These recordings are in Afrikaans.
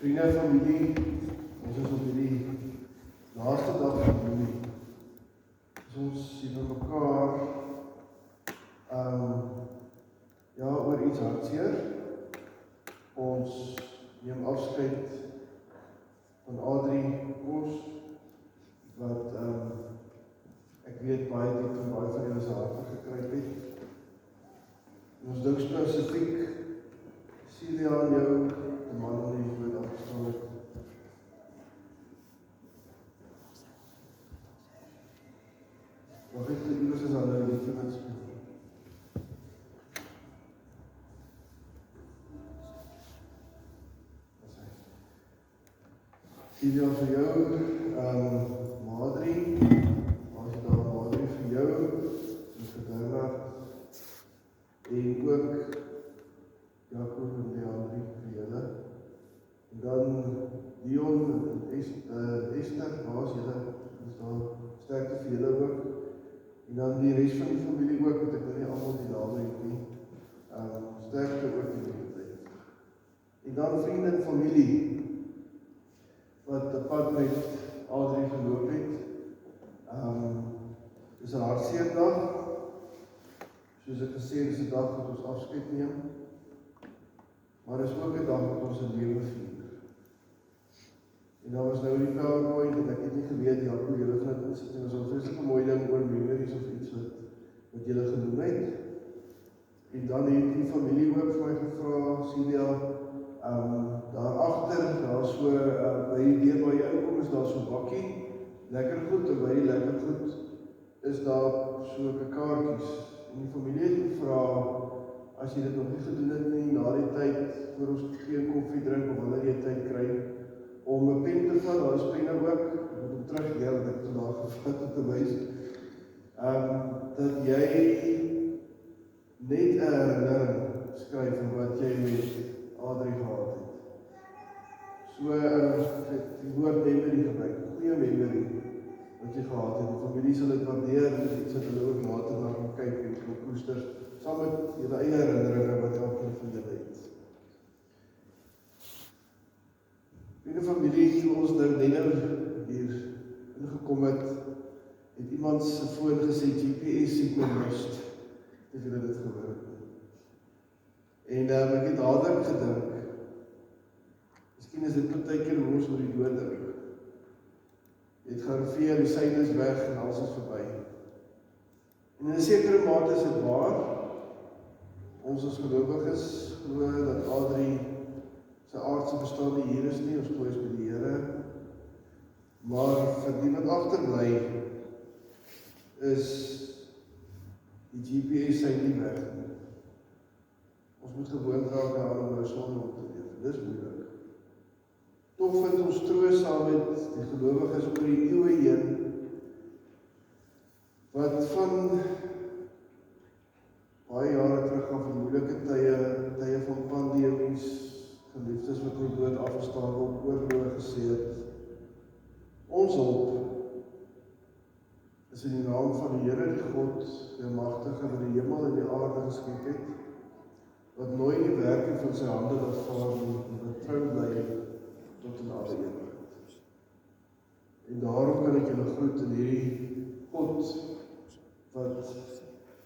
Vriende en familie, ons is op hierdie laaste dag van Julie. Dus ons sien met mekaar oor iets hartseer. Ons neem afskeid van Adrie Kos, wat ek weet baie diep en baie van julle se harte gekruip het. En ons dink spesifiek Celia aan jou, die man wat die woord afgestaan het. Mag ek die iewers is aan jou liefde inspeel. Celia vir jou, Madrie, as jy daar Madrie vir jou, en vir Bernard, en ook Jacob en Leandrie vir julle. En dan Dion en Esther, waar is julle? Is daar sterkte vir julle ook. En dan die rest van die familie ook, want ek wil nie allemaal die naam het nie. Sterkte ook in die tyd. En dan vriende en familie, wat die pad met Adrie geloop het. Is 'n hartseer dag. Soos ek gesê het, is 'n dag wat ons afskeid neem. Maar is ook 'n dag wat ons 'n lewe vier. En daar was nou die PowerPoint, en ek het nie geweet, hoe julle van dit insit, en was al vreselike mooi ding oor memories of iets wat julle genoem het. En dan het die familie ook vir my gevra, Celia, daar agter, daar so, by die deur waar jy inkom, is daar so bakkie, lekker goed, en by die lekker goed, is daar so kaartjies. En die familie het gevra, as jy dit nog nie gedoen het nie, na die tyd, voor ons geen koffie drink, of wanneer jy tyd kry, om 'n pen te vat, daar is penne ook, ek moet hom teruggee, dat ek vandaag gevat het te wys, dat jy net 'n herinnering skryf van wat jy met Adrie gehad het. So, die woord memory gebruik, goeie memory, wat jy gehad het. Die familie sal dit waardeer, en iets wat hulle ook later na gaan kyk en gaan koester, saam met julle eie herinneringe wat elkeen van julle het. In die familie, toe ons nou hier ingekom het iemand se foon gesê GPS sequence, het julle dit gehoor het. En ek het dadelik gedink, miskien is dit partykeer hoe ons oor die dood dink. Jy het gearriveer, die syne is weg en alles is verby. En in 'n sekere mate is dit waar. Ons as gelowiges glo dat Adrie sy aardse bestaan nie hier is nie, ons glo is by die Here. Maar vir die wat agterbly, is die GPS sy nie weg nie. Ons moet gewoond raak daaraan om sonder op te leef. Dis moeilik. Tog vind ons troos saam met die gelowiges oor die eeue heen, wat van baie jare terug af in moeilike tye van pandemies, geliefdes wat in dood afgestaan word, oorlog gesê het. Ons hulp is in die naam van die Here, die God, die Magtige, wat die hemel en die aarde geskep het, wat nooit die werking van sy hande laat vaar nie, en wat trou bly tot in alle ewigheid. En daarom kan ek julle groet in hierdie God, wat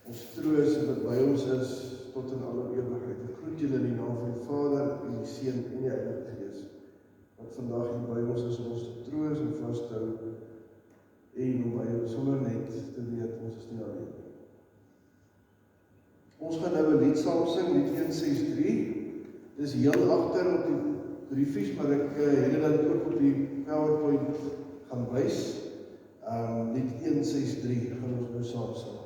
ons troos en wat by ons is tot in alle ewigheid. Ek groet julle in die naam van die Vader en die Seun en die Heilige Gees, wat vandag hier by ons is om ons te troos en vasthou, en om by ons sommer net te weet, ons is nie alleen. Ons gaan nou 'n lied saam sing, lied 163. Dis heel agter op die briefies, maar ek het dit dan ook op die PowerPoint gaan wys. Lied 163 gaan ons nou saam sing.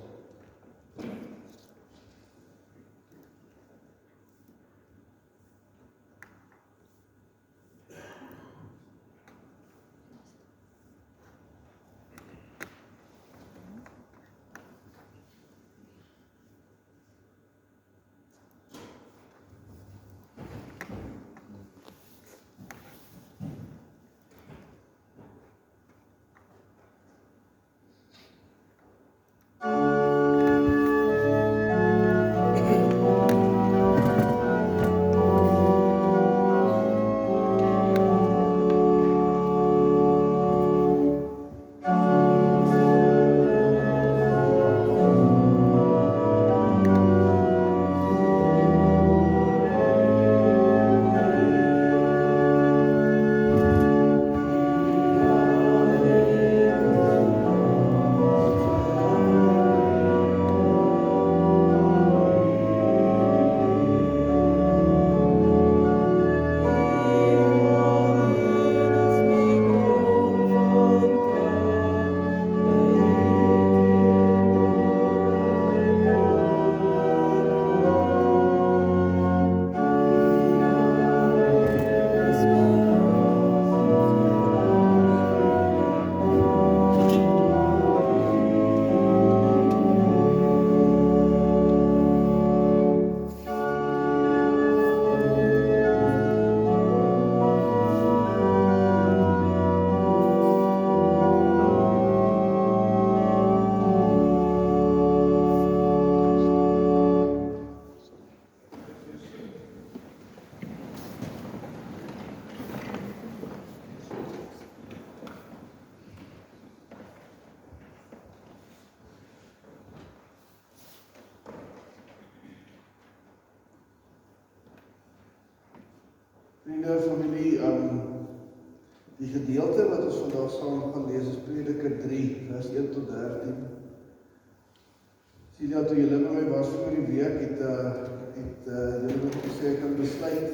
Vriende, familie, die gedeelte wat ons vandag saam gaan lees is Prediker 3, vers 1 tot 13. Sien dat toe julle by my was voor die week, het julle met gesê ek kan besluit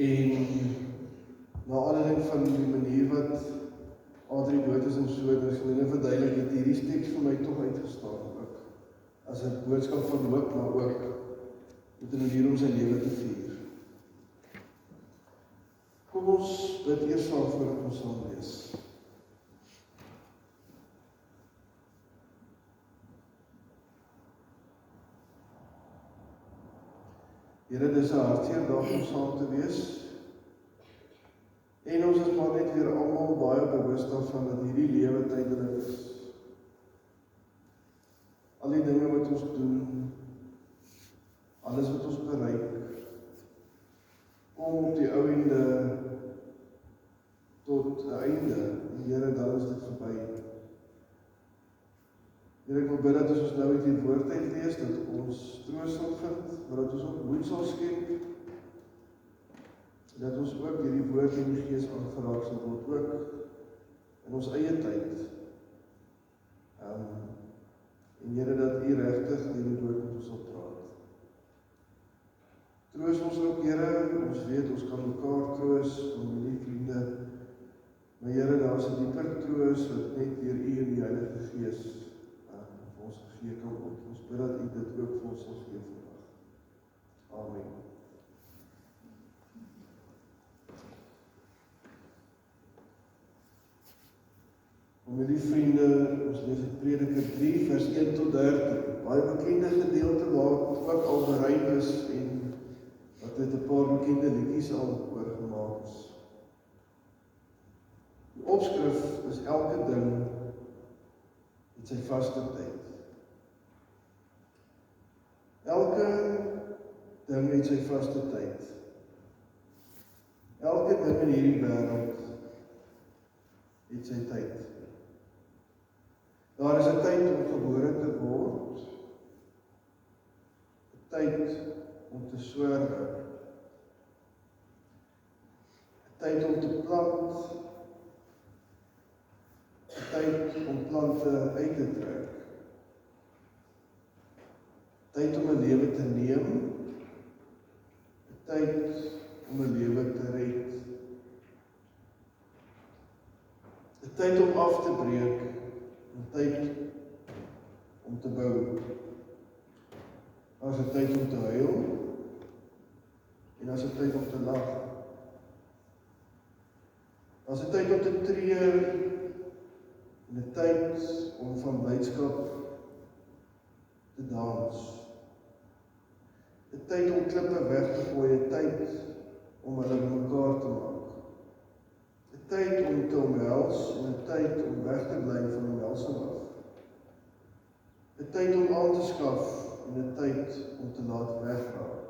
en na aanleiding van die manier wat Adrie dood is en so, dus julle verduidelik het hierdie teks vir my toch uitgestaan ook, as 'n boodskap van hoop, maar ook met 'n manier om sy lewe te vier. Kom ons bid eers saam voordat ons saam lees. Here, dis 'n hartseer dag om saam te wees. En ons is maar net weer almal baie bewus daarvan dat hierdie lewe tydelik is. Al die dinge wat ons doen, alles wat ons bereik, kom op die ou einde tot 'n einde. Here, dan is dit verby. Here, ek wil bid dat ons nou uit die woord uit lees, dat ons troos sal vind, maar dat ons ook moed sal skep, dat ons ook hierdie woord in die Gees aangeraak sal word, ook in ons eie tyd. En Here, dat U regtig deur die woord met ons sal praat. Troos ons ook, Here, ons weet ons kan mekaar troos, familie, vriende, maar Here, daar is 'n dieper troos wat net deur U en die Heilige Gees vir ons gegee kan word. Ons bid dat U dit ook vir ons sal gee vandag. Amen. Familie, vriende, ons lees uit Prediker 3, vers 1 tot 13. Baie bekende gedeelte waar ook al bereik is en wat met 'n paar bekende liedjies al oorgemaak is. Die opskrif is elke ding het sy vaste tyd. Elke ding het sy vaste tyd. Elke ding in hierdie wêreld het sy tyd. Daar is 'n tyd om gebore te word, 'n tyd om te swerwe, 'n tyd om te plant, 'n tyd om plante uit te trek, tyd om 'n lewe te neem, 'n tyd om 'n lewe te red, 'n tyd om af te breek, 'n tyd om te bou. Daar's 'n tyd om te huil en daar's 'n tyd om te lag. Daar's 'n tyd om te treur en 'n tyd om van blydskap te dans. 'n Tyd om klippe weg te gooi, 'n tyd om hulle bymekaar te maak. 'n Tyd om te omhels en 'n tyd om weg te bly van omhelsing af. 'n Tyd om aan te skaf en 'n tyd om te laat wegraak.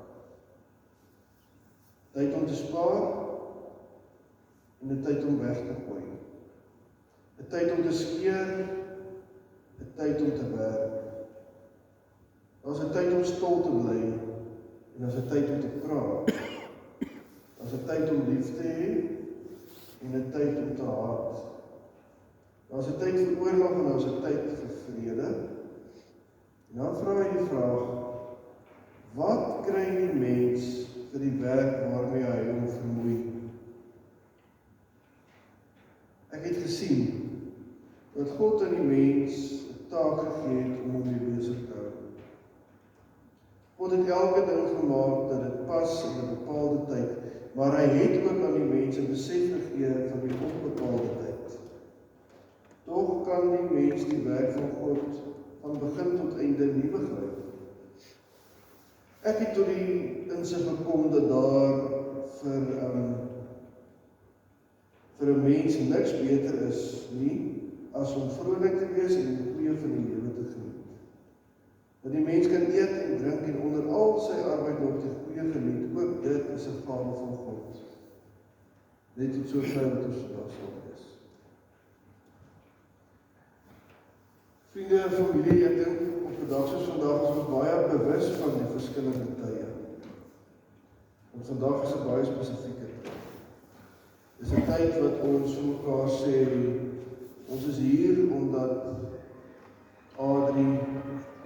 Tyd om te spaar en 'n tyd om weg te gooi. 'n Tyd om te skeer, 'n tyd om te werk. Daar's 'n tyd om stil te bly en daar's 'n tyd om te praat. Daar's 'n tyd om lief te hê en 'n tyd om te haat. Daar's 'n tyd vir oorlog en daar's 'n tyd vir vrede. En dan vra hy die vraag, wat kry die mens vir die werk waarmee hy hom vermoei? Ek het gesien dat God aan die mens 'n taak gegee het om hom mee besig te hou. God het elke ding gemaak dat dit pas in 'n bepaalde tyd, maar hy het ook aan die mens 'n besef gegee van die onbepaalde tyd. Tog kan die mens die werk van God van begin tot einde nie begryp. Ek het tot die insig gekom dat daar vir 'n mens niks beter is nie as om vrolik te wees en die goeie van die lewe te geniet. Dat die mens kan eet en drink en onder al sy arbeid op die goeie geniet, ook dit is 'n gawe van God. Net tot so ver wat ons vandag sal lees. Vriende en familie, ek dink op 'n dag soos vandag is ons baie bewus van die verskillende tye. Want vandag is 'n baie spesifieke tyd. Dis 'n tyd wat ons vir mekaar sê, ons is hier omdat Adrie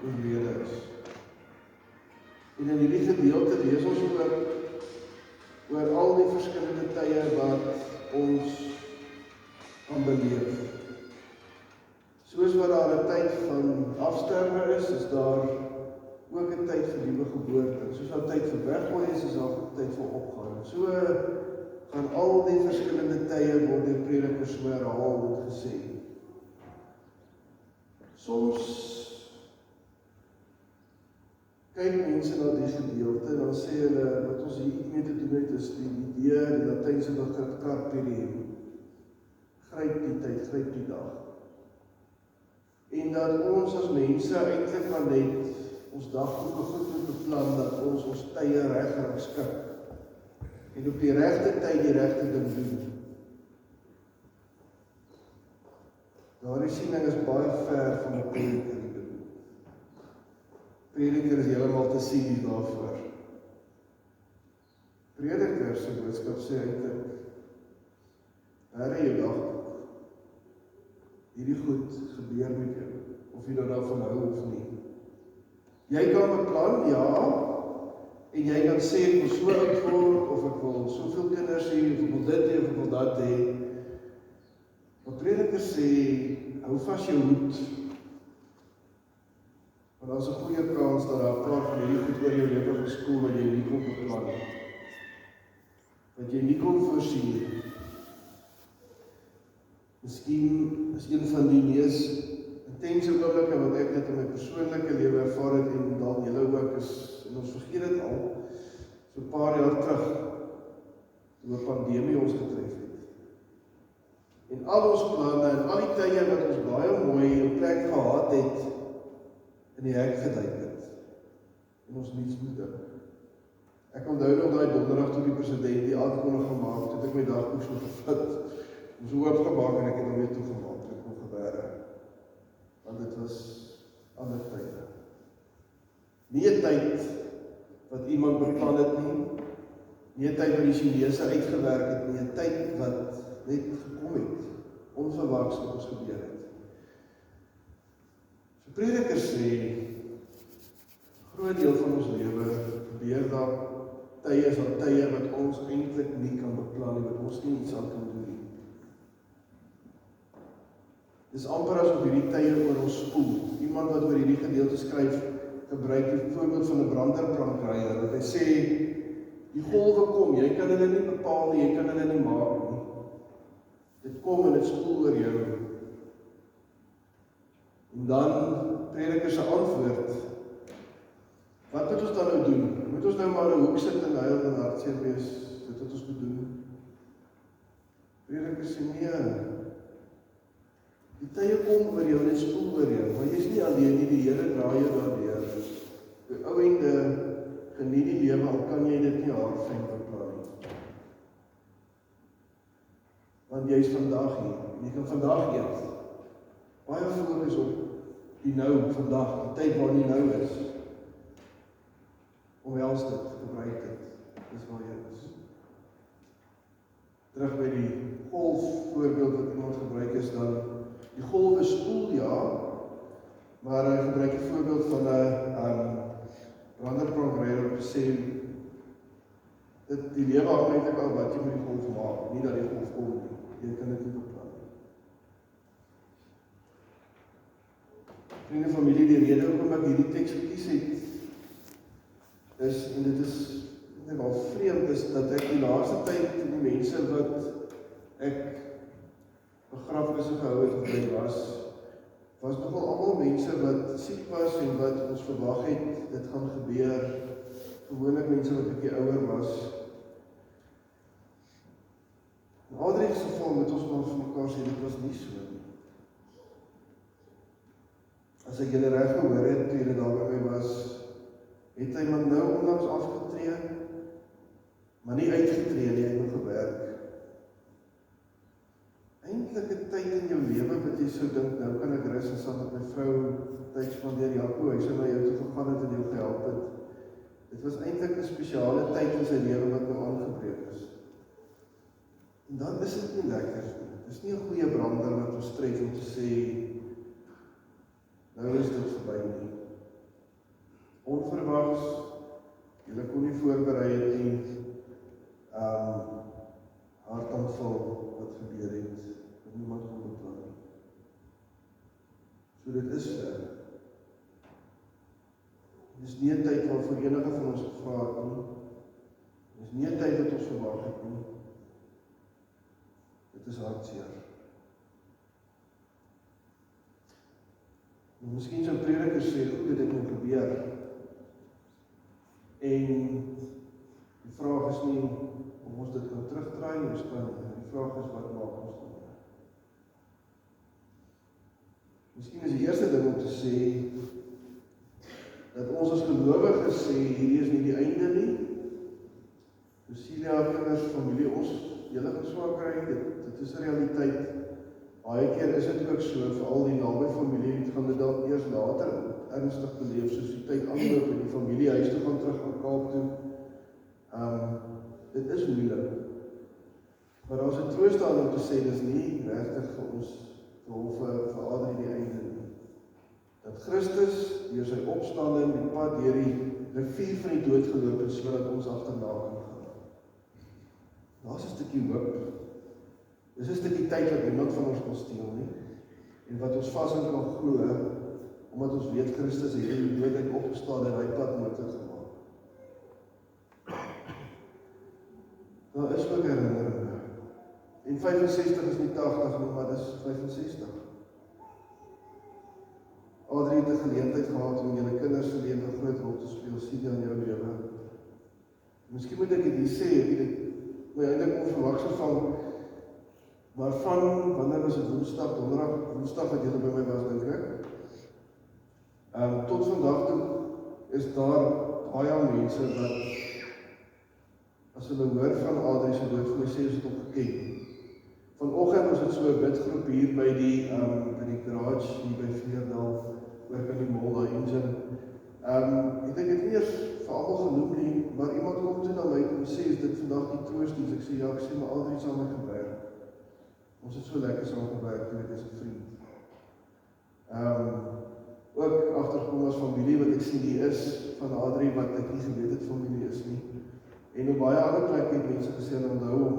oorlede is. En in hierdie gedeelte lees ons oor al die verskillende tye wat ons kan beleef. Soos wat daar 'n tyd van afsterwe is daar ook 'n tyd vir nuwe geboorte. Soos daar tyd vir weggooi is daar ook tyd vir opgaan. So gaan al die verskillende tye word deur predikers so herhaal en gesê. Soms kyk mense na die gedeelte en dan sê hulle, wat ons hier mee te doen het is die idee, die Latynse begrip carpe diem. Gryp die tyd, gryp die dag. En dat ons as mense eintlik maar net ons dagboeke goed moet beplan, dat ons tye reg skik. En op die regte tyd die regte ding doen. Daardie siening is baie ver van 'n prediker. Prediker is heeltemal te sinies daarvoor. Prediker se boodskap sê eintlik, herre jou dagboek. Hierdie goed gebeur met jou, of jy daarvan hou of nie. Jy kan beplan, ja, en jy kan sê ek wil so oud word, of ek wil soveel kinders hê, of ek wil dit hê, of ek wil dat hê. Maar prediker sê, hou vas jou hoed. Want daar is 'n goeie kans dat daar 'n paar van hierdie goed oor jou lewe geskool wat jy nie kon beplan nie. Wat jy nie kon voorsien nie. Miskien is een van die mees intense oomblikke wat ek net in my persoonlike lewe ervaar het en dalk julle ook is, en ons vergeet dit al, so 'n paar jaar terug, toe 'n pandemie ons getref het. En al ons planne en al die tye wat ons baie mooi in plek gehad het, in die hek geduik het. En ons niets moet dink. Ek onthou nog daai donderdag toe die president die aankondiging gemaak het, ek my dagboek so gevat, so oopgemaak en ek het hom weer toegemaak, ek kon gebeur. Want dit was ander tye. Nie 'n tyd wat iemand beplan het nie 'n tyd wat die Chinese uitgewerk het nie, 'n tyd wat net gekom het, onverwags met ons gebeur het. So predikers sê, groot deel van ons lewe gebeur daar tye van tye wat ons eintlik nie kan beplan nie, wat ons nie iets aan kan doen nie. Dis amper asof hierdie tye oor ons spoel. Iemand wat oor hierdie gedeelte skryf, gebruik die voorbeeld van 'n branderbrandkruier, wat hy sê, die golwe kom, jy kan hulle nie bepaal nie, jy kan hulle nie maak nie. Dit kom en dit spoel oor jou. En dan prediker se antwoord. Wat moet ons dan nou doen? Moet ons nou maar in 'n hoek sit en huil en hartseer wees? Dit wat ons moet doen? Prediker sê nee. Die tye kom oor jou en dit spoel oor jou, maar jy is nie alleen nie, die Here dra jou daardeur. Op die ou ende geniet die lewe, al kan jy dit nie haarfyn beplan nie. Want jy is vandag hier, en jy kan vandag eet. Baie fokus op die nou, vandag, die tyd waar jy nou is. Omhels dit, gebruik dit, dis waar jy is. Terug by die golf voorbeeld wat iemand gebruik is dan, die golwe spoel ja, maar hy gebruik die voorbeeld van 'n branderbrandkruier om te sê, die lewe hang eintlik al wat jy met die golf maak, nie dat die golf kom nie, jy kan dit nie beplan. Vriende familie, die rede hoekom ek hierdie teks gekies het, is, en dit is net wel vreemd, is dat ek die laaste tyd die mense wat ek begrafnisse gehou het gebly was nogal almal mense wat siek was en wat ons verwag het, dit gaan gebeur, gewoonlik mense wat 'n bietjie ouer was. In Adrie se geval moet ons maar vir mekaar sê, dit was nie so nie. As ek julle reg gehoor het, toe julle daar by my was, het hy maar nou onlangs afgetree, maar nie uitgetree nie, hy het nog gewerk. Eintlik 'n tyd in jou lewe wat jy so dink, nou kan ek rus en saam met my vrou tyd spandeer, Jaco, hy sou na jou toe gegaan het en jou gehelp het. Dit was eintlik 'n spesiale tyd in sy lewe wat nou aangebreek is. En dan is dit nie lekker nie. Dit is nie 'n goeie brander wat ons tref om te sê, nou is dit verby nie. Onverwags, julle kon nie voorberei het nie, hartaanval wat gebeur het, wat niemand kon beplan nie. So dit is ver. Dit is nie 'n tyd waarvoor enige van ons gevra het nie. Dit is nie 'n tyd wat ons verwag het nie. Dit is hartseer. Nou, miskien sou predikers sê, goed, dit het nou gebeur. En die vraag is nie of ons dit kan terugdraai, ons kan nie. Die vraag is, wat maak ons dan? Miskien is die eerste ding om te sê, dat ons as gelowiges sê, hierdie is nie die einde nie. Cecilia, kinders, familie, ons julle gaan swaar kry, dit is 'n realiteit. Baie keer is dit ook so, veral die naby familie, gaan dit dalk eers later ernstig beleef, soos die tyd aanloop en die familiehuis toe gaan terug aan Kaap toe. Dit is moeilik. Maar daar is 'n troost aan om te sê, dis nie regtig vir ons, vir Adrie die einde nie. Dat Christus deur sy opstanding die pad deur die rivier van die dood geloop het, sodat ons agterna kan gaan. Daar's 'n stukkie hoop. Dis 'n stukkie tyd wat niemand van ons kan steel nie. En wat ons vas aan kan glo, omdat ons weet Christus het in die dood uit opgestaan en hy pad moontlik gemaak. Daar is ook herinneringe. En 65 is nie 80 nie, maar dis 65. Adrie het 'n geleentheid gehad om julle kinders se lewe 'n groot rol te speel, sien jy in jou lewe. Miskien moet ek dit hier sê, ek het my eintlik onverwags gevang, maar van, wanneer was dit Woensdag, Donderdag, Woensdag wat julle by my was, dink ek. Tot vandag toe is daar baie mense wat, as hulle hoor van Adrie se dood, vir my sê, is dit op geken. Vanoggend was dit so 'n bidgroep hier by die garage, hier by Veerdal, oor by die mall, daai engine. Ek dink het nie eers vir almal genoem nie, maar iemand kom toe na my en sê, is dit vandag die troostdiens? Ek sê, ja, ek sê, maar Adrie saam met gewerk. Ons het so lekker saam gewerk, dit is 'n vriend. Ook agtergekom as familie, wat ek sien die is van Adrie, wat ek nie geweet het familie is nie. En op baie ander plekke het mense gesê, onthou om,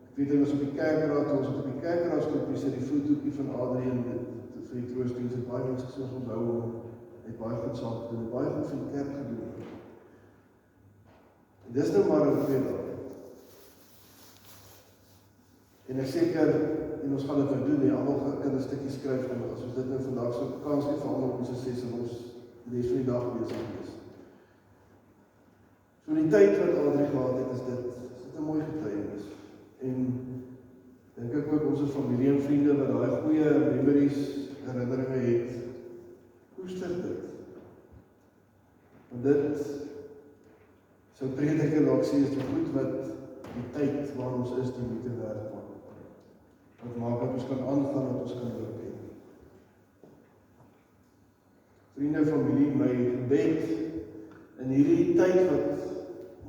ek weet, hy was op die kerkraad, ons het op die kerkraadsgroepie sê die fotootjie van Adrie en vir die troostdiens, het baie mense gesê, ons onthou om, hy het baie goed saam gedoen, baie goed vir die kerk gedoen. En dis nou maar in 2 dae. En ek seker, en ons gaan dit nou doen, almal kan 'n stukkie skryf, en as ons dit nou vandag so kans nie vir almal om te sê, sal ons die res van die dag besig wees. So die tyd wat Adrie gehad het, is dit 'n mooi getuienis. En dink ek ook ons as familie en vriende wat daai goeie memories, herinneringe het, koester dit. Want dit sou prediker dalk sê, is die goed wat die tyd waar ons is, die moeite werd maak. Wat maak dat ons kan aangaan, dat ons kan loop hê. Vriende, familie, my gebed in hierdie tyd wat ons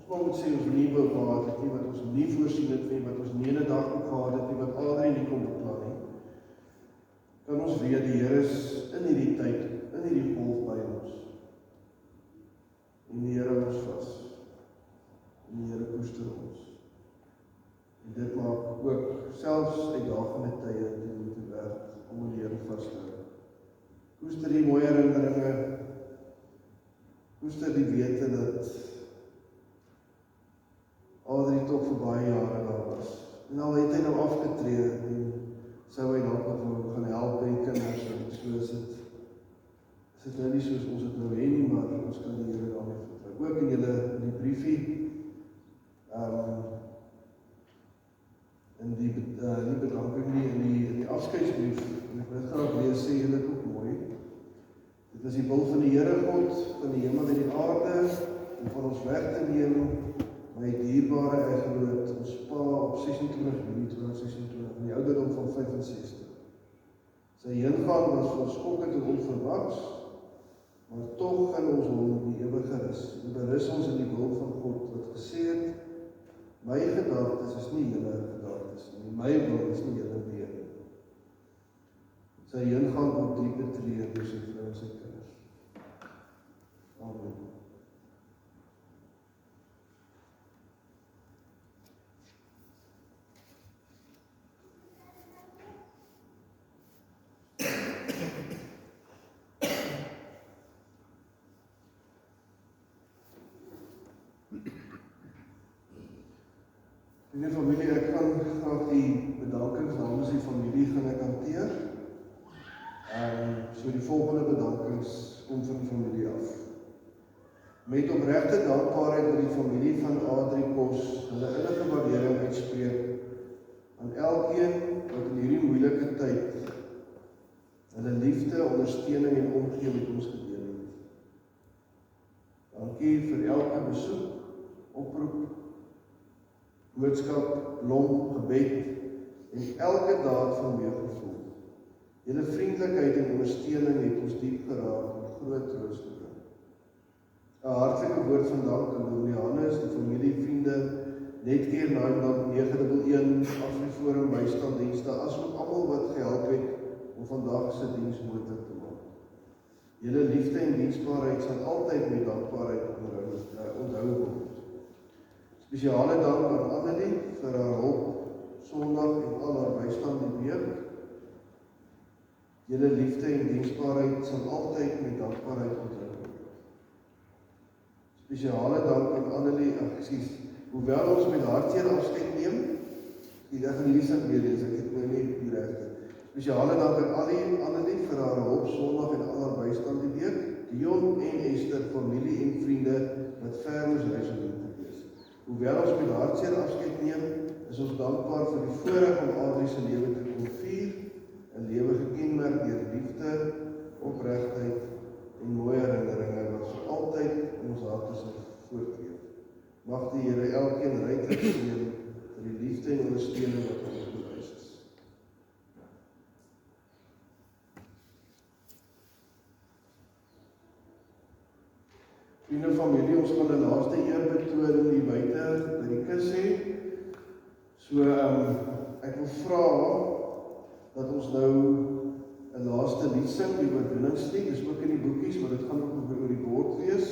maar moet sê ons nie wou gehad het nie, wat ons nie voorsien het nie, wat ons nie 'n dag ook gehad het nie, wat Adrie nie kon beplan nie. Kan ons weet die Here is in hierdie tyd, in hierdie golf by ons. En die Here hou ons vas. En die Here koester ons. En dit maak ook selfs uitdagende tye die moeite werd om die Here vas te hou. Koester die mooi herinneringe, koester die wete dat Adrie toch vir baie jare daar was. En al het hy nou afgetree en sou hy dalk nog gaan help by kinders en so is dit nou nie soos ons het nou hê nie, maar ons kan die Here daarmee vertrou. Ook in die briefie, in die bedanking nie, in die afskeidsbrief, en ek wil dit graag lees, sê julle dit ook mooi. Dit is die wil van die Here God, van die hemel en die aarde, om van ons weg te neem, my dierbare eggenoot, ons pa op 26 Junie 2026, in die ouderdom van 65. Sy heengaan was vir ons skokkend en onverwags, maar tog in ons hom die ewige rus. En berus ons in die wil van God, wat gesê het, my gedagtes is nie julle gedagtes nie, my wil is nie julle weer nie. Sy ingang op die betree deur sy vrou en sy kinders. Amen. Vriende familie, ek kan graag die bedankings namens die familie gaan ek hanteer. So die volgende bedankings kom van die familie af. Met opregte dankbaarheid vir die familie van Adrie Kos, hulle innige waardering uitspreek aan elkeen wat in hierdie moeilike tyd hulle liefde, ondersteuning en omgee met ons gedeel het. Dankie vir elke besoek, oproep, boodskap, blom, gebed en elke daad van meegevoel. Julle vriendelikheid en ondersteuning het ons diep geraak en groot troos gebring. 'n Hartlike woord van dank aan Dominee Johannes, die familie, vriende, Netcare 911, Afriforum, bystanddienste, asook almal wat gehelp het om vandag se diens moontlik te maak. Julle liefde en diensbaarheid sal altyd met dankbaarheid onthou word. Spesiale dank aan Annelie vir haar hulp Sondag en al haar bystand die week. Julle liefde en diensbaarheid sal altyd met dankbaarheid onthou word. Spesiale dank aan Annelie, hoewel ons met hartseer afskeid neem, ek gaan hierdie sin weer lees, ek het nou nie die regte. Spesiale dank aan Annelie vir haar hulp Sondag en al haar bystand die week, Dion en Esther, familie en vriende wat ver moes reis om te wees. Hoewel ons met hartseer afskeid neem, is ons dankbaar vir die voorreg om Adrie se lewe te kon vier, 'n lewe gekenmerk deur liefde, opregtheid en mooi herinneringe wat vir altyd in ons harte sal voortleef. Mag die Here elkeen ryklik seën vir die liefde en ondersteuning wat ons bewys is. Vriende familie, ons gaan 'n laaste eerbetoon hier buite by die kus hê. So ek wil vra dat ons nou 'n laaste lied sing, die oorwinningslied, dis ook in die boekies, maar dit gaan ook oor die bord wees,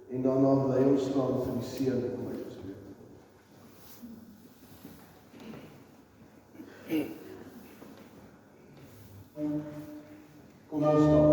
en daarna bly ons staan vir die seën van my gespreek. Kom ons staan.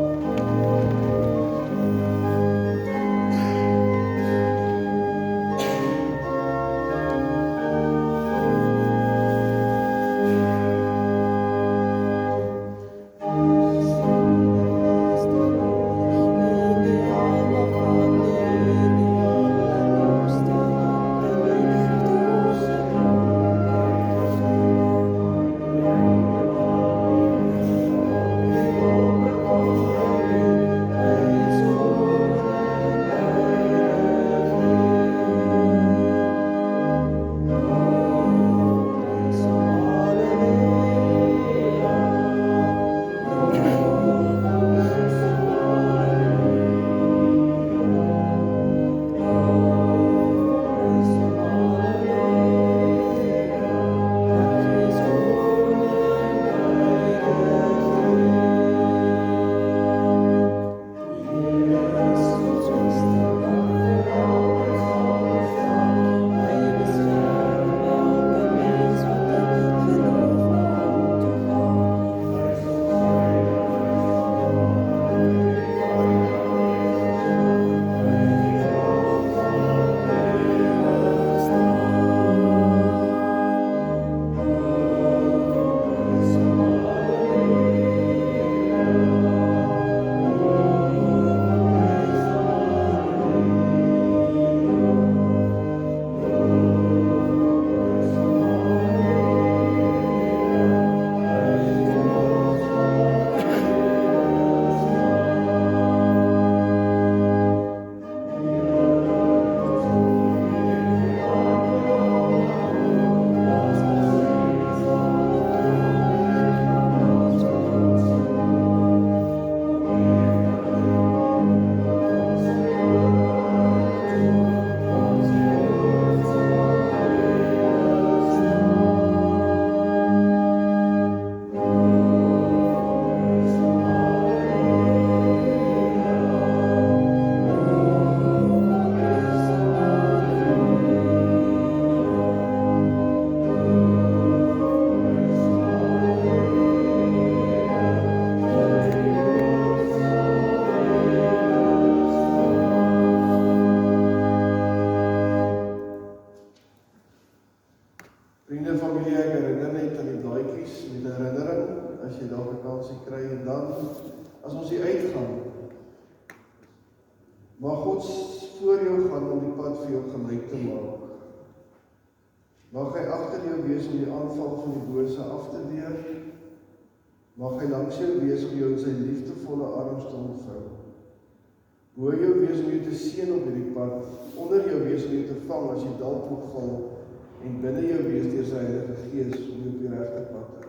Vriende, familie, ek herinner net aan die blaadjies met herinnering, as jy daar vakansie kry, en dan, as ons hier uitgaan, mag God voor jou gaan om die pad vir jou gelyk te maak. Mag hy agter jou wees om die aanval van die bose af te weer. Mag hy langs jou wees om jou in sy liefdevolle arms te ontvou. Bo jou wees om jou te seën op hierdie pad, onder jou wees om jou te vang as jy dalk moet val, en binne jou wees deur sy Heilige Gees om jou op die regte pad te